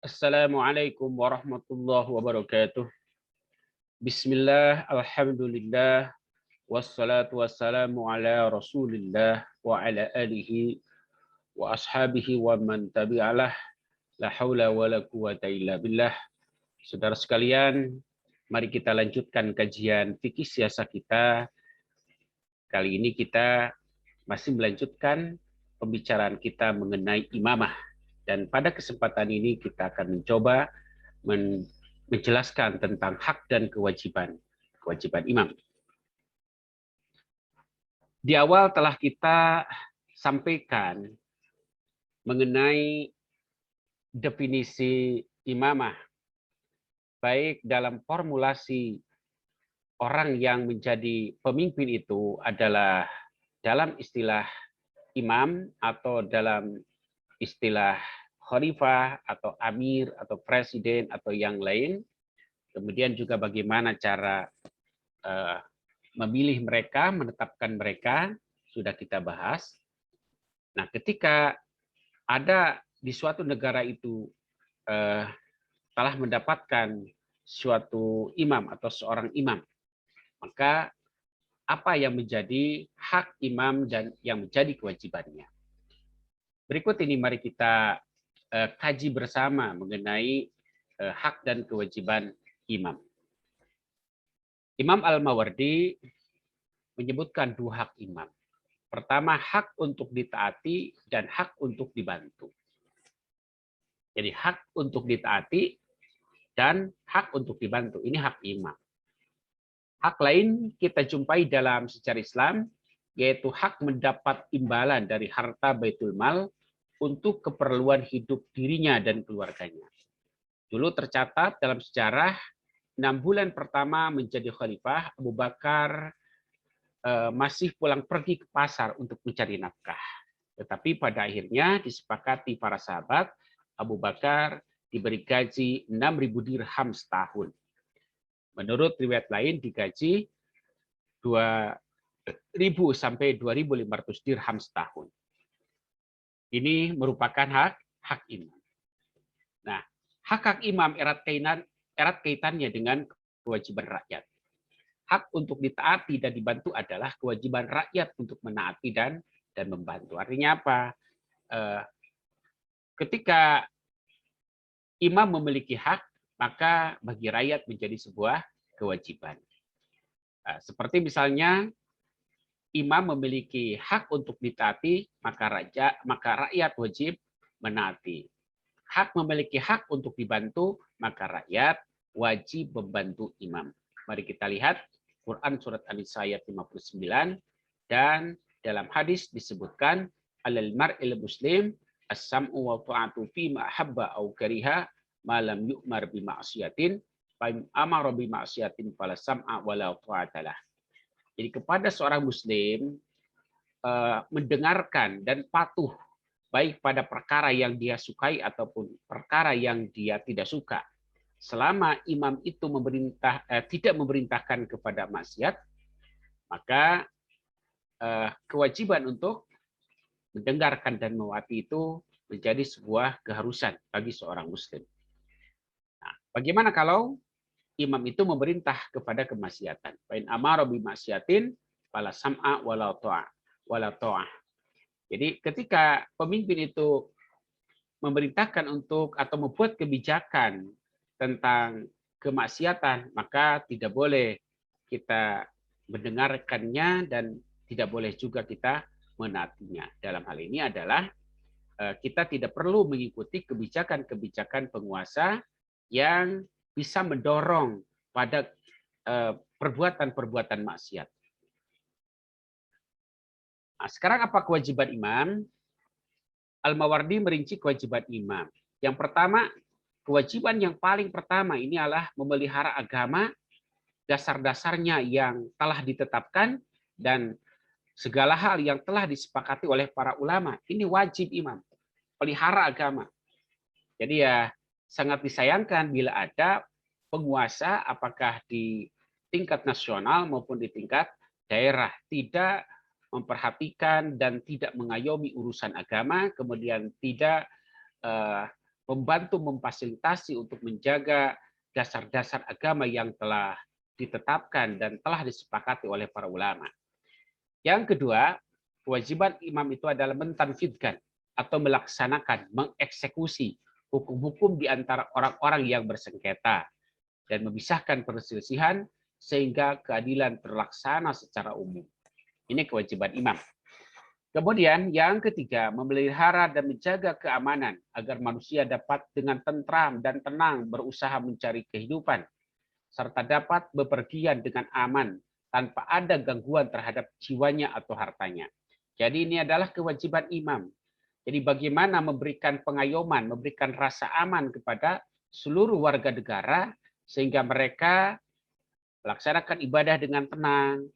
Assalamualaikum warahmatullahi wabarakatuh. Bismillah, alhamdulillah, wassalatu wassalamu ala rasulillah wa ala alihi wa ashabihi wa man tabi'alah, la hawla wa la quwata illa billah. Saudara sekalian, mari kita lanjutkan kajian fikih siasa kita. Kali ini kita masih melanjutkan pembicaraan kita mengenai imamah. Dan pada kesempatan ini kita akan mencoba menjelaskan tentang hak dan kewajiban imam. Di awal telah kita sampaikan mengenai definisi imamah, baik dalam formulasi orang yang menjadi pemimpin itu adalah dalam istilah imam atau dalam istilah khalifah atau amir atau presiden atau yang lain. Kemudian juga bagaimana cara memilih mereka, menetapkan mereka, sudah kita bahas. Nah, ketika ada di suatu negara itu telah mendapatkan suatu imam atau seorang imam, maka apa yang menjadi hak imam dan yang menjadi kewajibannya. Berikut ini mari kita kaji bersama mengenai hak dan kewajiban imam. Imam Al-Mawardi menyebutkan dua hak imam. Pertama, hak untuk ditaati dan hak untuk dibantu. Jadi hak untuk ditaati dan hak untuk dibantu. Ini hak imam. Hak lain kita jumpai dalam sejarah Islam, yaitu hak mendapat imbalan dari harta Baitul Mal untuk keperluan hidup dirinya dan keluarganya. Dulu tercatat dalam sejarah, 6 bulan pertama menjadi khalifah, Abu Bakar masih pulang pergi ke pasar untuk mencari nafkah. Tetapi pada akhirnya disepakati para sahabat, Abu Bakar diberi gaji 6.000 dirham setahun. Menurut riwayat lain digaji 2.000 sampai 2.500 dirham setahun. Ini merupakan hak imam. Nah, hak imam erat kaitannya dengan kewajiban rakyat. Hak untuk ditaati dan dibantu adalah kewajiban rakyat untuk menaati dan membantu. Artinya apa? Ketika imam memiliki hak, maka bagi rakyat menjadi sebuah kewajiban. Seperti misalnya imam memiliki hak untuk ditaati, maka rakyat wajib menaati. Hak memiliki hak untuk dibantu, maka rakyat wajib membantu imam. Mari kita lihat Quran surat An-Nisa ayat 59, dan dalam hadis disebutkan alal mar'il muslim as-sam'u wa ta'atu fi ma habba au kariha ma lam yu'mar bi ma'siyatin fa amara bi ma'siyatin fala sam'a wala ta'atalah. Jadi kepada seorang muslim mendengarkan dan patuh baik pada perkara yang dia sukai ataupun perkara yang dia tidak suka. Selama imam itu tidak memerintahkan kepada maksiat, maka kewajiban untuk mendengarkan dan mewati itu menjadi sebuah keharusan bagi seorang muslim. Nah, bagaimana kalau imam itu memerintah kepada kemaksiatan? Fa in amara bi maksiatin fala sam'a wala ta'ah. Jadi ketika pemimpin itu memerintahkan untuk atau membuat kebijakan tentang kemaksiatan, maka tidak boleh kita mendengarkannya dan tidak boleh juga kita menaatinya. Dalam hal ini adalah kita tidak perlu mengikuti kebijakan-kebijakan penguasa yang bisa mendorong pada perbuatan-perbuatan maksiat. Nah, sekarang apa kewajiban imam? Al-Mawardi merinci kewajiban imam. Yang pertama, kewajiban yang paling pertama ini adalah memelihara agama, dasar-dasarnya yang telah ditetapkan, dan segala hal yang telah disepakati oleh para ulama. Ini wajib imam, pelihara agama. Jadi ya sangat disayangkan bila ada penguasa, apakah di tingkat nasional maupun di tingkat daerah, tidak memperhatikan dan tidak mengayomi urusan agama, kemudian tidak membantu memfasilitasi untuk menjaga dasar-dasar agama yang telah ditetapkan dan telah disepakati oleh para ulama. Yang kedua, kewajiban imam itu adalah mentanfidkan atau melaksanakan, mengeksekusi hukum-hukum di antara orang-orang yang bersengketa dan memisahkan perselisihan sehingga keadilan terlaksana secara umum. Ini kewajiban imam. Kemudian yang ketiga, memelihara dan menjaga keamanan agar manusia dapat dengan tentram dan tenang berusaha mencari kehidupan, serta dapat bepergian dengan aman tanpa ada gangguan terhadap jiwanya atau hartanya. Jadi ini adalah kewajiban imam. Jadi bagaimana memberikan pengayoman, memberikan rasa aman kepada seluruh warga negara sehingga mereka melaksanakan ibadah dengan tenang,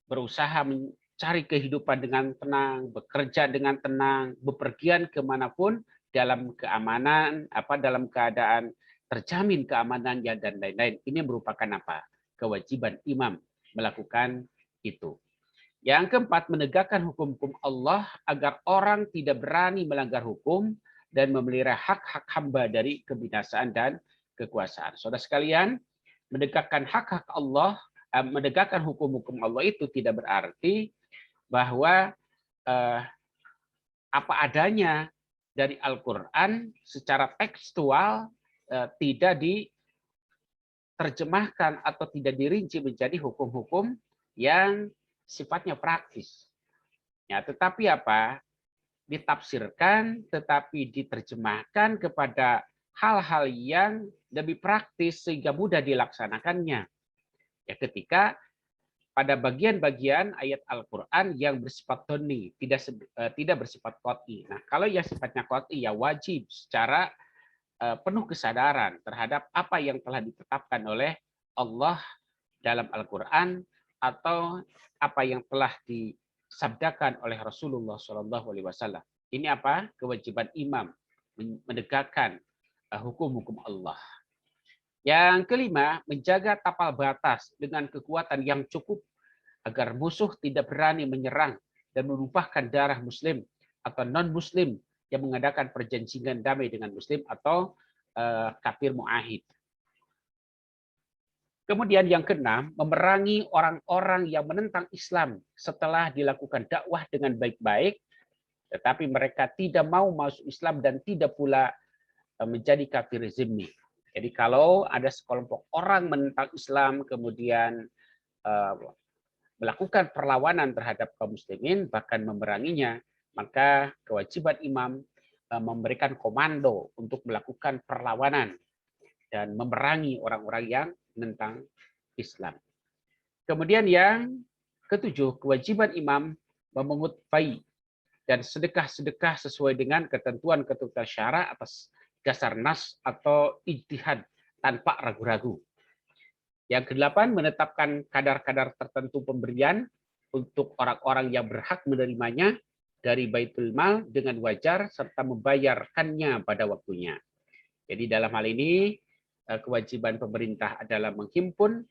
berusaha mencari kehidupan dengan tenang, bekerja dengan tenang, bepergian kemanapun dalam keamanan, dalam keadaan terjamin keamanannya dan lain-lain. Ini merupakan apa? Kewajiban imam melakukan itu. Yang keempat, menegakkan hukum-hukum Allah agar orang tidak berani melanggar hukum dan memelihara hak-hak hamba dari kebinasaan dan kekuasaan. Saudara sekalian, menegakkan hak-hak Allah, menegakkan hukum-hukum Allah itu tidak berarti bahwa apa adanya dari Al-Quran secara tekstual tidak diterjemahkan atau tidak dirinci menjadi hukum-hukum yang sifatnya praktis. Ya, tetapi apa? Ditafsirkan, tetapi diterjemahkan kepada hal-hal yang lebih praktis sehingga mudah dilaksanakannya. Ya, ketika pada bagian-bagian ayat Al-Quran yang bersifat doni, tidak bersifat qat'i. Nah, kalau yang sifatnya qat'i ya wajib secara penuh kesadaran terhadap apa yang telah ditetapkan oleh Allah dalam Al-Quran atau apa yang telah disabdakan oleh Rasulullah SAW. Ini apa? Kewajiban imam menegakkan hukum-hukum Allah. Yang kelima, menjaga tapal batas dengan kekuatan yang cukup agar musuh tidak berani menyerang dan menumpahkan darah muslim atau non-muslim yang mengadakan perjanjian damai dengan muslim atau kafir mu'ahid. Kemudian yang keenam, memerangi orang-orang yang menentang Islam setelah dilakukan dakwah dengan baik-baik, tetapi mereka tidak mau masuk Islam dan tidak pula menjadi kafir zimmi. Jadi kalau ada sekelompok orang menentang Islam, kemudian melakukan perlawanan terhadap kaum muslimin, bahkan memeranginya, maka kewajiban imam memberikan komando untuk melakukan perlawanan dan memerangi orang-orang yang menentang Islam. Kemudian yang ketujuh, kewajiban imam memungut fai dan sedekah-sedekah sesuai dengan ketentuan-ketentuan syara atas dasar nas atau ijtihad tanpa ragu-ragu. Yang kedelapan, menetapkan kadar-kadar tertentu pemberian untuk orang-orang yang berhak menerimanya dari Baitul Mal dengan wajar serta membayarkannya pada waktunya. Jadi dalam hal ini kewajiban pemerintah adalah menghimpun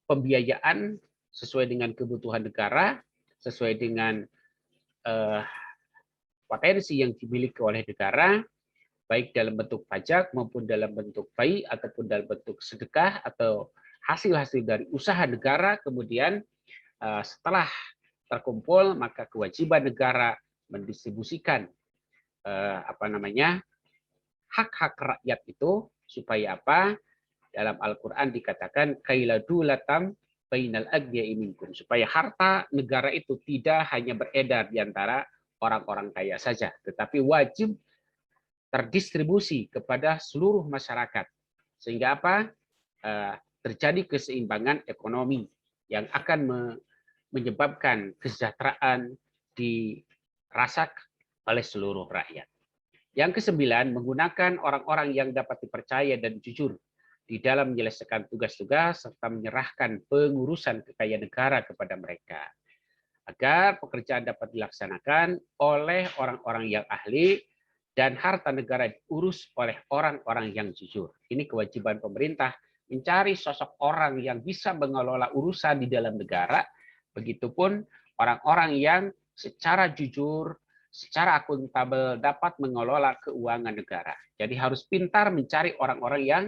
pembiayaan sesuai dengan kebutuhan negara, sesuai dengan potensi yang dimiliki oleh negara, baik dalam bentuk pajak maupun dalam bentuk fai ataupun dalam bentuk sedekah atau hasil-hasil dari usaha negara. Kemudian setelah terkumpul maka kewajiban negara mendistribusikan hak-hak rakyat itu supaya apa? Dalam Al-Quran dikatakan kailadulatam bainal agniya'i minkum, supaya harta negara itu tidak hanya beredar di antara orang-orang kaya saja, tetapi wajib terdistribusi kepada seluruh masyarakat, sehingga apa? Terjadi keseimbangan ekonomi yang akan menyebabkan kesejahteraan dirasakan oleh seluruh rakyat. Yang kesembilan, menggunakan orang-orang yang dapat dipercaya dan jujur di dalam menyelesaikan tugas-tugas serta menyerahkan pengurusan kekayaan negara kepada mereka, agar pekerjaan dapat dilaksanakan oleh orang-orang yang ahli dan harta negara diurus oleh orang-orang yang jujur. Ini kewajiban pemerintah, mencari sosok orang yang bisa mengelola urusan di dalam negara, begitupun orang-orang yang secara jujur, secara akuntabel dapat mengelola keuangan negara. Jadi harus pintar mencari orang-orang yang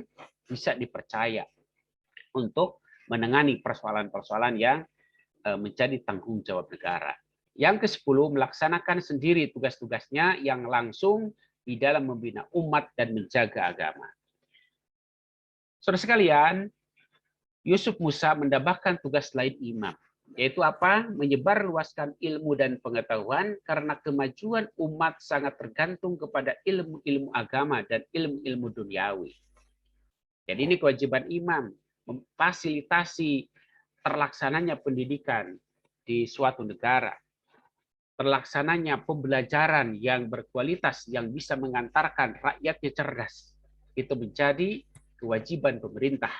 bisa dipercaya untuk menangani persoalan-persoalan yang menjadi tanggung jawab negara. Yang ke-10, melaksanakan sendiri tugas-tugasnya yang langsung di dalam membina umat dan menjaga agama. Saudara sekalian, Yusuf Musa mendapatkan tugas lain imam, yaitu apa? Menyebarluaskan ilmu dan pengetahuan karena kemajuan umat sangat tergantung kepada ilmu-ilmu agama dan ilmu-ilmu duniawi. Jadi ini kewajiban imam, memfasilitasi terlaksananya pendidikan di suatu negara, terlaksananya pembelajaran yang berkualitas yang bisa mengantarkan rakyatnya cerdas. Itu menjadi kewajiban pemerintah.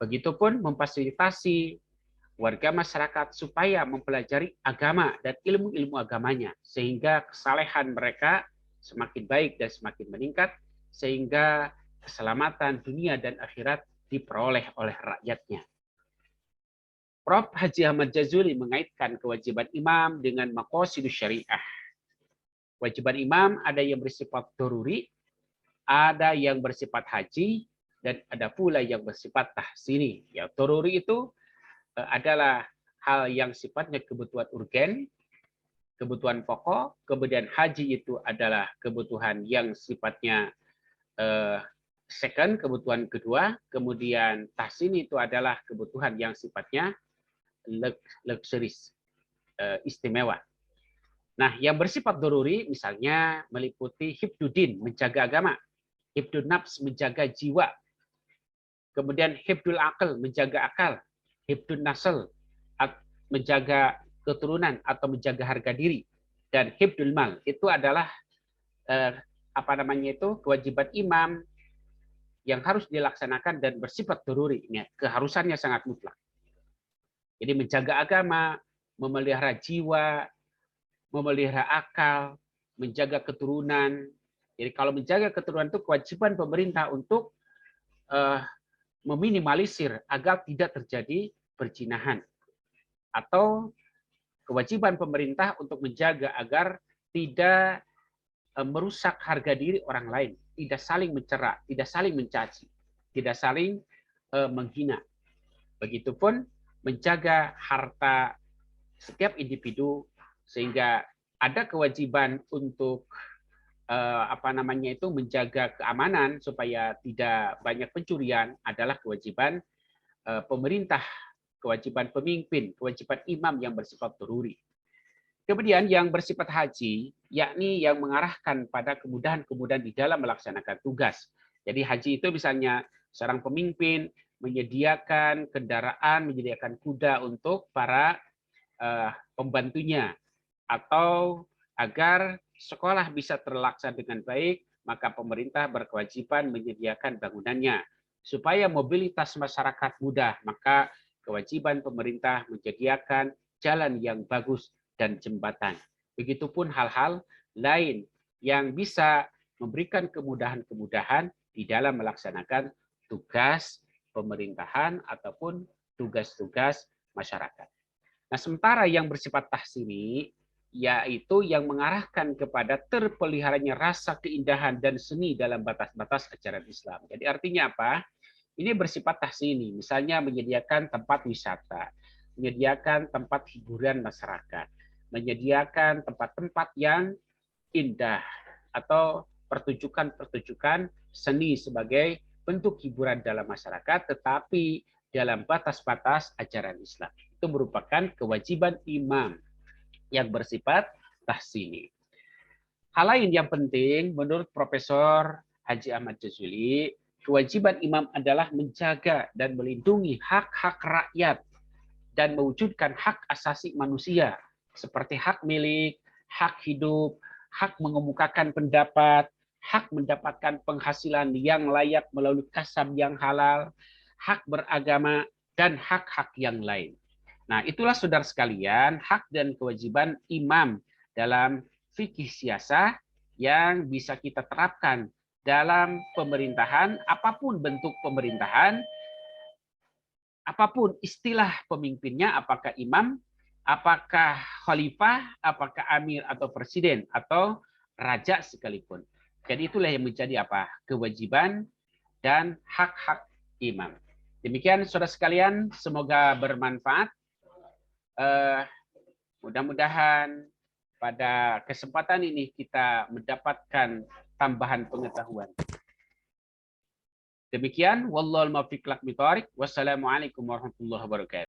Begitupun memfasilitasi warga masyarakat supaya mempelajari agama dan ilmu-ilmu agamanya, sehingga kesalehan mereka semakin baik dan semakin meningkat, sehingga keselamatan dunia dan akhirat diperoleh oleh rakyatnya. Prof. Haji Ahmad Jazuli mengaitkan kewajiban imam dengan maqasidus syariah. Kewajiban imam ada yang bersifat daruri, ada yang bersifat haji, dan ada pula yang bersifat tahsini. Ya, daruri itu adalah hal yang sifatnya kebutuhan urgen, kebutuhan pokok, kemudian haji itu adalah kebutuhan yang sifatnya second, kebutuhan kedua, kemudian tahsini itu adalah kebutuhan yang sifatnya luxuries, istimewa. Nah, yang bersifat daruri misalnya meliputi hifdudin, menjaga agama, hifdun nafs, menjaga jiwa, kemudian hifdul akal, menjaga akal, hifdun nasl, menjaga keturunan atau menjaga harga diri, dan hifdul mal itu adalah kewajiban imam yang harus dilaksanakan dan bersifat daruri, keharusannya sangat mutlak. Jadi menjaga agama, memelihara jiwa, memelihara akal, menjaga keturunan. Jadi kalau menjaga keturunan itu kewajiban pemerintah untuk meminimalisir agar tidak terjadi perzinahan, atau kewajiban pemerintah untuk menjaga agar tidak merusak harga diri orang lain, tidak saling mencela, tidak saling mencaci, tidak saling menghina. Begitupun menjaga harta setiap individu, sehingga ada kewajiban untuk menjaga keamanan supaya tidak banyak pencurian adalah kewajiban pemerintah, kewajiban pemimpin, kewajiban imam yang bersifat daruri. Kemudian yang bersifat haji, yakni yang mengarahkan pada kemudahan-kemudahan di dalam melaksanakan tugas. Jadi haji itu misalnya seorang pemimpin menyediakan kendaraan, menyediakan kuda untuk para pembantunya, atau agar sekolah bisa terlaksana dengan baik, maka pemerintah berkewajiban menyediakan bangunannya. Supaya mobilitas masyarakat mudah, maka kewajiban pemerintah menyediakan jalan yang bagus dan jembatan. Begitupun hal-hal lain yang bisa memberikan kemudahan-kemudahan di dalam melaksanakan tugas pemerintahan ataupun tugas-tugas masyarakat. Nah, sementara yang bersifat tahsini, yaitu yang mengarahkan kepada terpeliharanya rasa keindahan dan seni dalam batas-batas ajaran Islam. Jadi artinya apa? Ini bersifat tahsini, misalnya menyediakan tempat wisata, menyediakan tempat hiburan masyarakat, menyediakan tempat-tempat yang indah, atau pertunjukan-pertunjukan seni sebagai bentuk hiburan dalam masyarakat, tetapi dalam batas-batas ajaran Islam. Itu merupakan kewajiban imam yang bersifat tahsini. Hal lain yang penting menurut Profesor Haji Ahmad Jazuli, kewajiban imam adalah menjaga dan melindungi hak-hak rakyat dan mewujudkan hak asasi manusia seperti hak milik, hak hidup, hak mengemukakan pendapat, hak mendapatkan penghasilan yang layak melalui kasab yang halal, hak beragama, dan hak-hak yang lain. Nah, itulah saudara sekalian, hak dan kewajiban imam dalam fikih siasah yang bisa kita terapkan dalam pemerintahan, apapun bentuk pemerintahan, apapun istilah pemimpinnya, apakah imam apakah khalifah, apakah amir atau presiden atau raja sekalipun. Jadi itulah yang menjadi apa? Kewajiban dan hak-hak imam. Demikian saudara sekalian, semoga bermanfaat. Mudah-mudahan pada kesempatan ini kita mendapatkan tambahan pengetahuan. Demikian, wallahul muwaffiq. Wassalamualaikum warahmatullahi wabarakatuh.